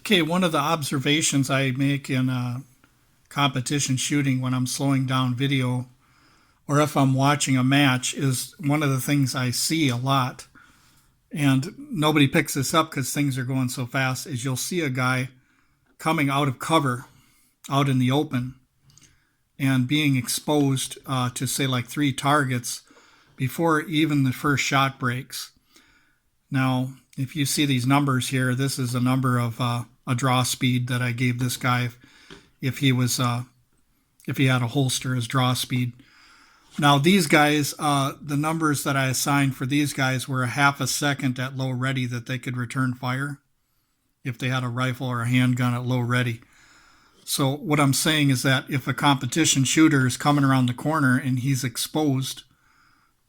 Okay, one of the observations I make in competition shooting when I'm slowing down video or if I'm watching a match is one of the things I see a lot, and nobody picks this up because things are going so fast, is you'll see a guy coming out of cover out in the open and being exposed to, say, like three targets before even the first shot breaks. Now, if you see these numbers here, this is a number of a draw speed that I gave this guy if he was if he had a holster as draw speed. Now these guys, the numbers that I assigned for these guys were a half a second at low ready that they could return fire if they had a rifle or a handgun at low ready. So what I'm saying is that if a competition shooter is coming around the corner and he's exposed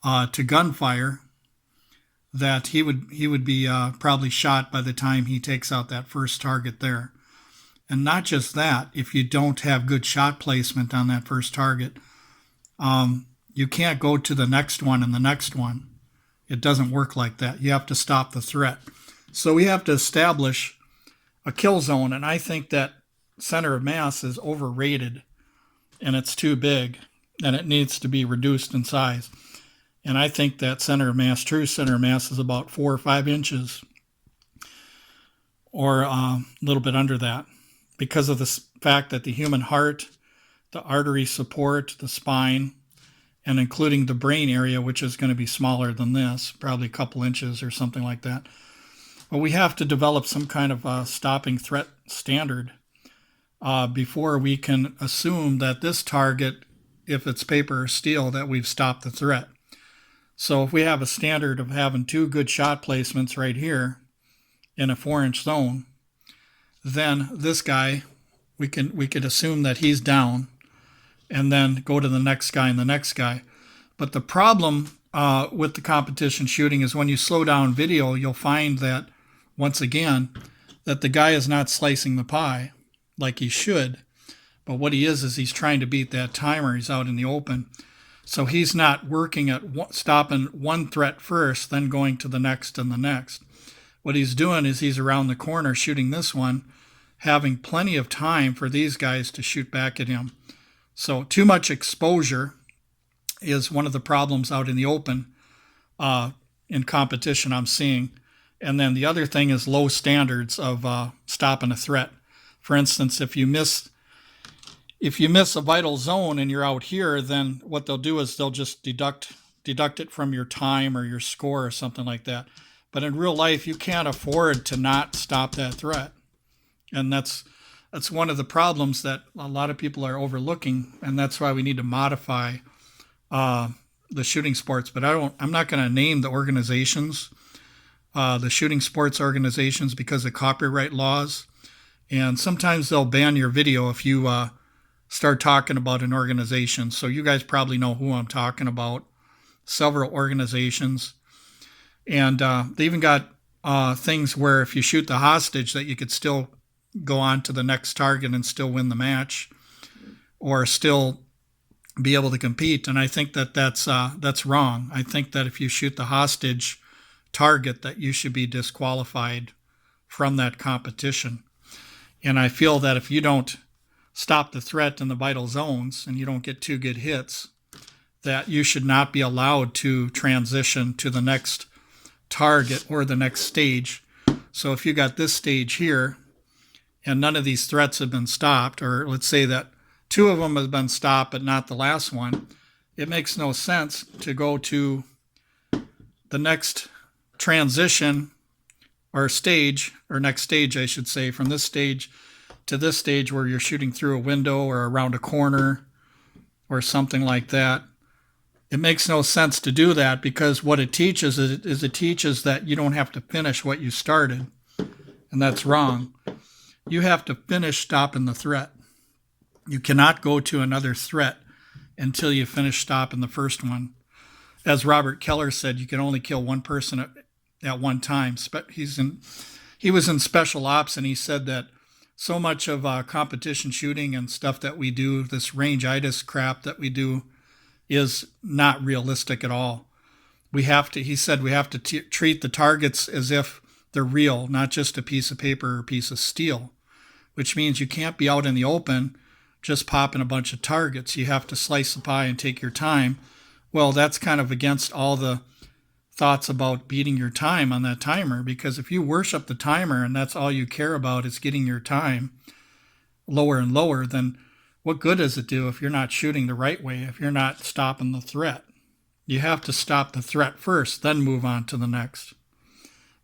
to gunfire, that he would be probably shot by the time he takes out that first target there. And not just that, if you don't have good shot placement on that first target, you can't go to the next one and the next one. It doesn't work like that. You have to stop the threat. So we have to establish a kill zone, and I think that center of mass is overrated and it's too big and it needs to be reduced in size. And I think that center of mass, true center of mass, is about 4 or 5 inches or a little bit under that, because of the fact that the human heart, the artery support, the spine, and including the brain area, which is going to be smaller than this, probably a couple inches or something like that. But we have to develop some kind of stopping threat standard before we can assume that this target, if it's paper or steel, that we've stopped the threat. So if we have a standard of having 2 good shot placements right here in a 4-inch zone, then this guy, we could assume that he's down and then go to the next guy and the next guy. But the problem with the competition shooting is when you slow down video, you'll find that, once again, that the guy is not slicing the pie like he should. But what he is he's trying to beat that timer. He's out in the open. So he's not working at stopping one threat first, then going to the next and the next. What he's doing is he's around the corner shooting this one, having plenty of time for these guys to shoot back at him. So too much exposure is one of the problems out in the open in competition I'm seeing. And then the other thing is low standards of stopping a threat. For instance, if you miss a vital zone and you're out here, then what they'll do is they'll just deduct it from your time or your score or something like that. But in real life, you can't afford to not stop that threat. And that's one of the problems that a lot of people are overlooking, and that's why we need to modify the shooting sports. But I'm not going to name the organizations, the shooting sports organizations, because of copyright laws. And sometimes they'll ban your video if you start talking about an organization. So you guys probably know who I'm talking about. Several organizations. And they even got things where if you shoot the hostage that you could still go on to the next target and still win the match or still be able to compete. And I think that that's wrong. I think that if you shoot the hostage target, that you should be disqualified from that competition. And I feel that if you don't stop the threat in the vital zones and you don't get 2 good hits, that you should not be allowed to transition to the next target or the next stage. So if you got this stage here and none of these threats have been stopped, or let's say that 2 of them have been stopped but not the last one, it makes no sense to go to the next transition or stage, or next stage I should say, from this stage to this stage where you're shooting through a window or around a corner or something like that. It makes no sense to do that, because what it teaches is it teaches that you don't have to finish what you started, and that's wrong. You have to finish stopping the threat. You cannot go to another threat until you finish stopping the first one. As Robert Keller said, you can only kill one person at one time. He was in special ops, and he said that so much of competition shooting and stuff that we do, this range-itis crap that we do, is not realistic at all. He said we have to treat the targets as if They're real, not just a piece of paper or a piece of steel, which means you can't be out in the open just popping a bunch of targets. You have to slice the pie and take your time. Well, that's kind of against all the thoughts about beating your time on that timer, because if you worship the timer and that's all you care about is getting your time lower and lower, then what good does it do if you're not shooting the right way, if you're not stopping the threat? You have to stop the threat first, then move on to the next.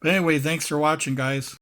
But anyway, thanks for watching, guys.